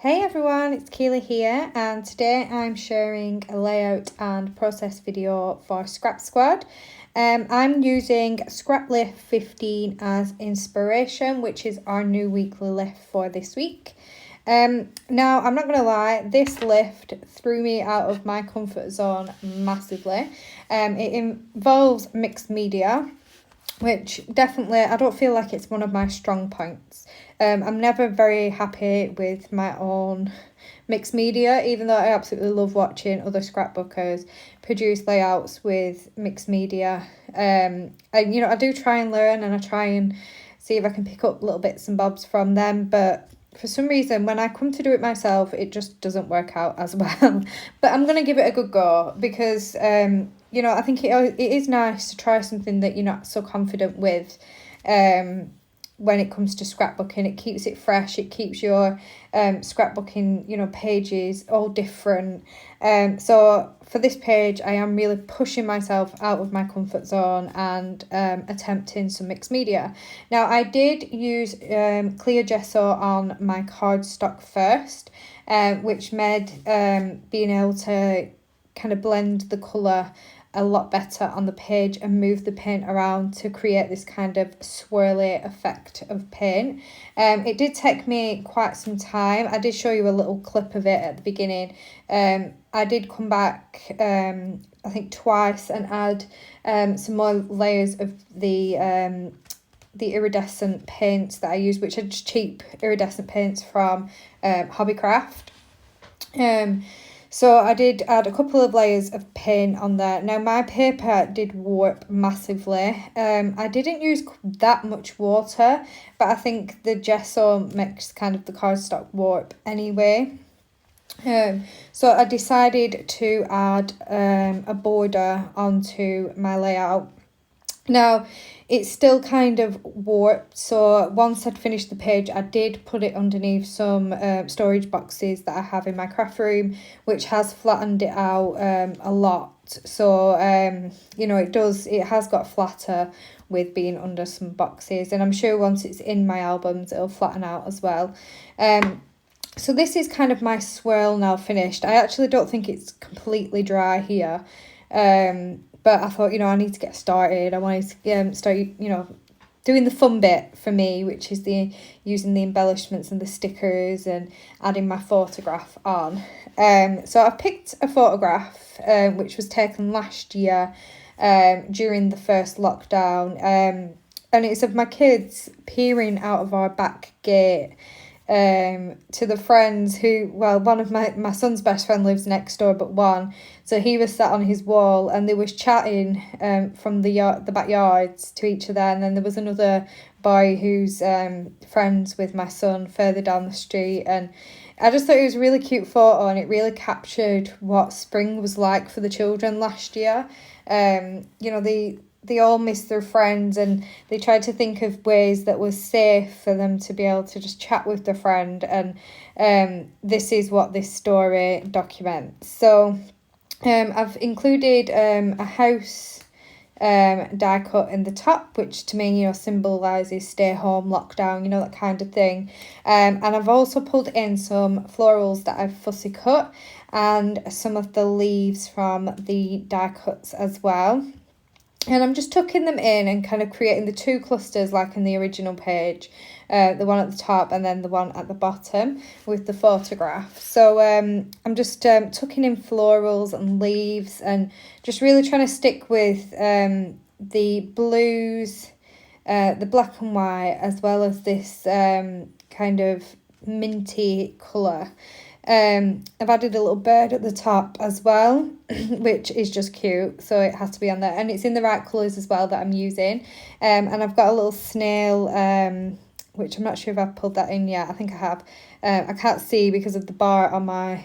Hey everyone, it's Keely here, and today I'm sharing a layout and process video for Scrap Squad. I'm using Scraplift 15 as inspiration, which is our new weekly lift for this week. Now, I'm not going to lie, this lift threw me out of my comfort zone massively. It involves mixed media, which definitely I don't feel like it's one of my strong points. I'm never very happy with my own mixed media, even though I absolutely love watching other scrapbookers produce layouts with mixed media. I do try and learn, and I try and see if I can pick up little bits and bobs from them, but for some reason when I come to do it myself it just doesn't work out as well. But I'm going to give it a good go because I think it is nice to try something that you're not so confident with. When it comes to scrapbooking, it keeps it fresh, it keeps your scrapbooking pages all different. So for this page I am really pushing myself out of my comfort zone and attempting some mixed media. Now I did use clear gesso on my cardstock first, which made being able to kind of blend the colour a lot better on the page and move the paint around to create this kind of swirly effect of paint. It did take me quite some time. I did show you a little clip of it at the beginning. I did come back I think twice and add some more layers of the iridescent paints that I use, which are just cheap iridescent paints from Hobbycraft. So I did add a couple of layers of paint on there. Now my paper did warp massively. I didn't use that much water, but I think the gesso makes kind of the cardstock warp anyway. So I decided to add a border onto my layout. Now, it's still kind of warped, so once I'd finished the page, I did put it underneath some storage boxes that I have in my craft room, which has flattened it out a lot. So, it has got flatter with being under some boxes, and I'm sure once it's in my albums, it'll flatten out as well. So this is kind of my swirl now finished. I actually don't think it's completely dry here. But I thought, I need to get started. I wanted to start, doing the fun bit for me, which is using the embellishments and the stickers and adding my photograph on. So I picked a photograph which was taken last year during the first lockdown. And it's of my kids peering out of our back gate to the friends one of my son's best friend lives next door but one, so he was sat on his wall and they was chatting from the backyards to each other, and then there was another boy who's friends with my son further down the street, and I just thought it was a really cute photo and it really captured what spring was like for the children last year. They all missed their friends and they tried to think of ways that was safe for them to be able to just chat with their friend, and this is what this story documents. So I've included a house die cut in the top, which to me symbolises stay home, lockdown, that kind of thing. And I've also pulled in some florals that I've fussy cut and some of the leaves from the die cuts as well. And I'm just tucking them in and kind of creating the two clusters like in the original page, the one at the top and then the one at the bottom with the photograph. So I'm just tucking in florals and leaves and just really trying to stick with the blues, the black and white, as well as this kind of minty colour. I've added a little bird at the top as well, which is just cute, so it has to be on there, and it's in the right colours as well that I'm using. And I've got a little snail, which I'm not sure if I've pulled that in yet. I think I have. I can't see because of the bar on my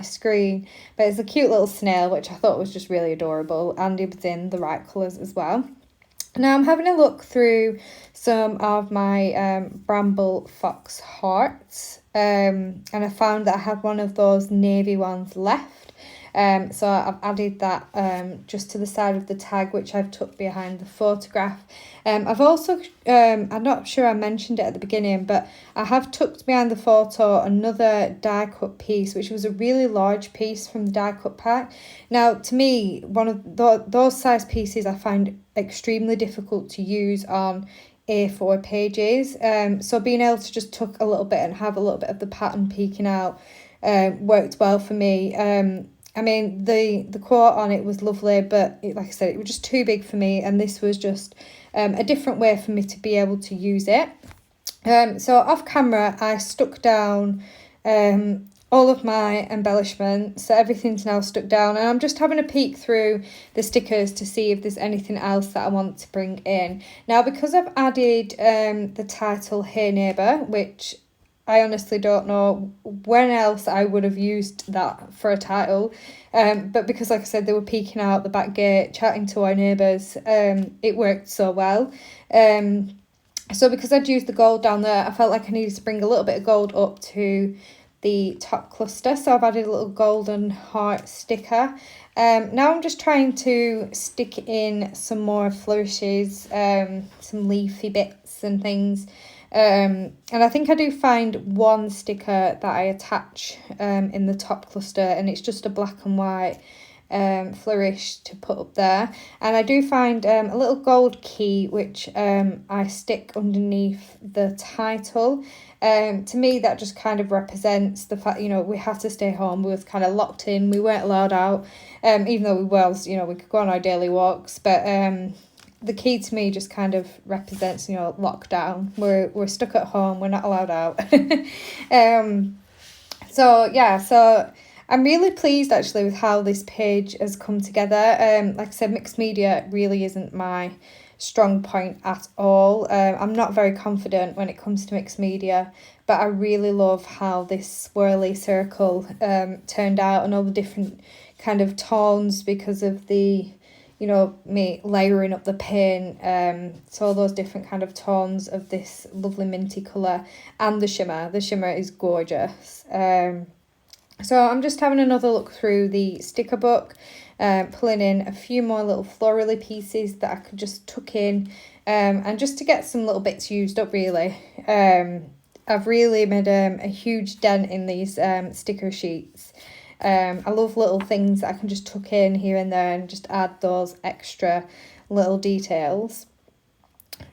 screen, but it's a cute little snail which I thought was just really adorable, and it was in the right colours as well. Now I'm having a look through some of my Bramble Fox hearts, and I found that I have one of those navy ones left. So I've added that just to the side of the tag, which I've tucked behind the photograph. I've also, I'm not sure I mentioned it at the beginning, but I have tucked behind the photo another die cut piece, which was a really large piece from the die cut pack. Now, to me, one of those size pieces I find extremely difficult to use on A4 pages. So being able to just tuck a little bit and have a little bit of the pattern peeking out worked well for me. I mean, the quote on it was lovely, but like I said, it was just too big for me, and this was just a different way for me to be able to use it. So off camera, I stuck down all of my embellishments, so everything's now stuck down, and I'm just having a peek through the stickers to see if there's anything else that I want to bring in. Now, because I've added the title Hey Neighbour, which I honestly don't know when else I would have used that for a title, but because, like I said, they were peeking out the back gate, chatting to our neighbours, it worked so well. So because I'd used the gold down there, I felt like I needed to bring a little bit of gold up to the top cluster, so I've added a little golden heart sticker. Now I'm just trying to stick in some more flourishes, some leafy bits and things. And I think I do find one sticker that I attach in the top cluster, and it's just a black and white flourish to put up there. And I do find a little gold key which I stick underneath the title. To me, that just kind of represents the fact, you know, we had to stay home. We was kind of locked in. We weren't allowed out, even though we was, you know, we could go on our daily walks. But the key to me just kind of represents, you know, lockdown. We're stuck at home. We're not allowed out. So I'm really pleased actually with how this page has come together. Like I said, mixed media really isn't my strong point at all. I'm not very confident when it comes to mixed media, but I really love how this swirly circle turned out, and all the different kind of tones because of the, you know, me layering up the paint. So all those different kind of tones of this lovely minty colour, and the shimmer. The shimmer is gorgeous. So I'm just having another look through the sticker book, pulling in a few more little florally pieces that I could just tuck in, and just to get some little bits used up really. I've really made a huge dent in these sticker sheets. I love little things that I can just tuck in here and there and just add those extra little details.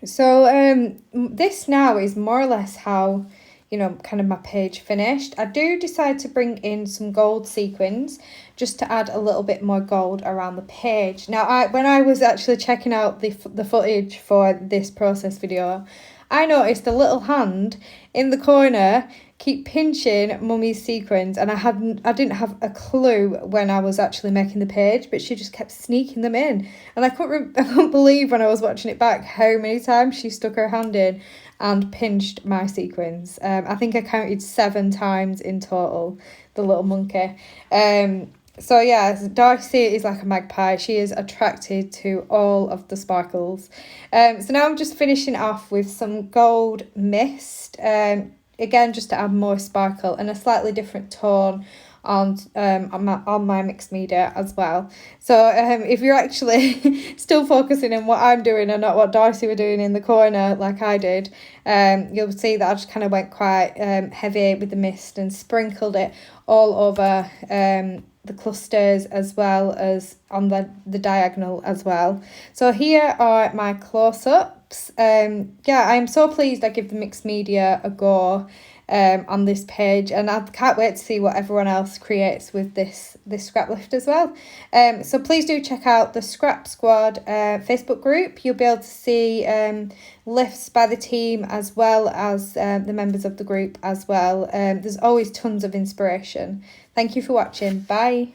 So this now is more or less how, you know, kind of my page finished. I do decide to bring in some gold sequins just to add a little bit more gold around the page. Now, when I was actually checking out the footage for this process video, I noticed a little hand in the corner keep pinching Mummy's sequins, and I didn't have a clue when I was actually making the page, but she just kept sneaking them in, and I couldn't believe when I was watching it back how many times she stuck her hand in and pinched my sequins. I think I counted 7 times in total, the little monkey. So yeah, Darcy is like a magpie. She is attracted to all of the sparkles. So now I'm just finishing off with some gold mist. Again, just to add more sparkle and a slightly different tone on my mixed media as well. So if you're actually still focusing on what I'm doing and not what Darcy were doing in the corner like I did, you'll see that I just kind of went quite heavy with the mist and sprinkled it all over the clusters as well as on the diagonal as well. So here are my close-ups. Yeah, I'm so pleased I give the mixed media a go on this page, and I can't wait to see what everyone else creates with this Scraplift as well. So please do check out the Scrap Squad Facebook group. You'll be able to see lifts by the team as well as the members of the group as well. There's always tons of inspiration. Thank you for watching. Bye.